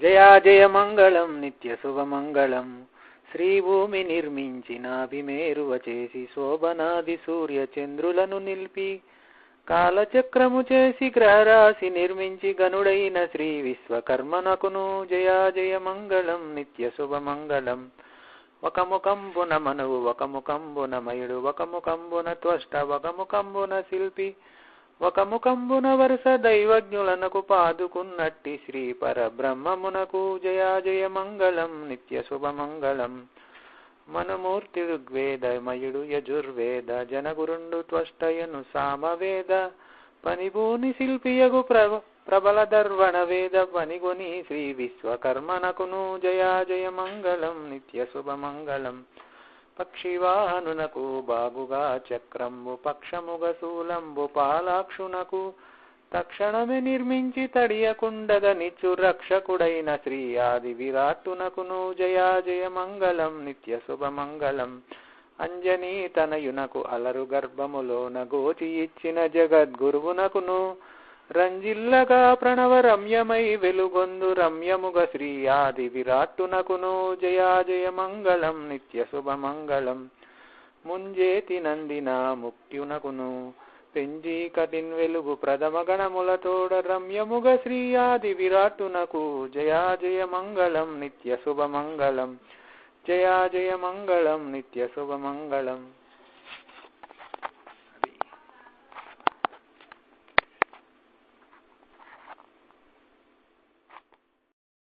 జయా జయ మంగళం నిత్య శుభమంగళం. శ్రీభూమి నిర్మించినాభిమేరువ చేసి శోభనాది సూర్య చంద్రులను నిలిపి కాలచక్రము చేసి గ్రహరాశి నిర్మించి గనుడైన శ్రీ విశ్వకర్మనకును జయా జయ మంగళం నిత్య శుభమంగళం. ఒక ముఖంబున మనువు ఒక ముఖంబున మయుడు ఒక ముఖంబున త్వష్ట ఒక ముఖంబున శిల్పి ఒక ముఖంబున వరుస దైవజ్ఞులనకు పాదుకున్నట్టి శ్రీ పరబ్రహ్మమునకు జయా జయ మంగళం నిత్య శుభమంగళం. మనుమూర్తి ఋగ్వేద మయుడు యజుర్వేద జనగురుండు త్వష్టయను సామవేద పనిభూని శిల్పియగు ప్రబల దర్వణ వేద పనిగొని శ్రీ విశ్వకర్మనకును జయా జయ మంగళం నిత్య శుభమంగళం. పక్షివాహనునకు బాగుగా చక్రంబు పక్షముగ శూలంబు పాలాక్షునకు తక్షణమే నిర్మించి తడియకుండగ నిచ్చు రక్షకుడైన శ్రీ ఆది విరాట్టునకును జయా జయ మంగళం నిత్య శుభమంగళం. అంజనీ తనయునకు అలరు గర్భములోన గోచి ఇచ్చిన జగద్గురువునకును రంజిల్లగా ప్రణవ రమ్యమై వెలుగొందు రమ్యముగ శ్రీ ఆది విరాట్టునకును జయా జయ మంగళం నిత్య శుభమంగళం. ముంజేతి నందిన ముక్త్యునకును పెంజీ కటిన్ వెలుగు ప్రథమ గణములతోడ రమ్యముగ శ్రీ ఆది విరాట్టునకు జయా జయ మంగళం నిత్య శుభమంగళం. జయా జయ మంగళం నిత్య శుభమంగళం.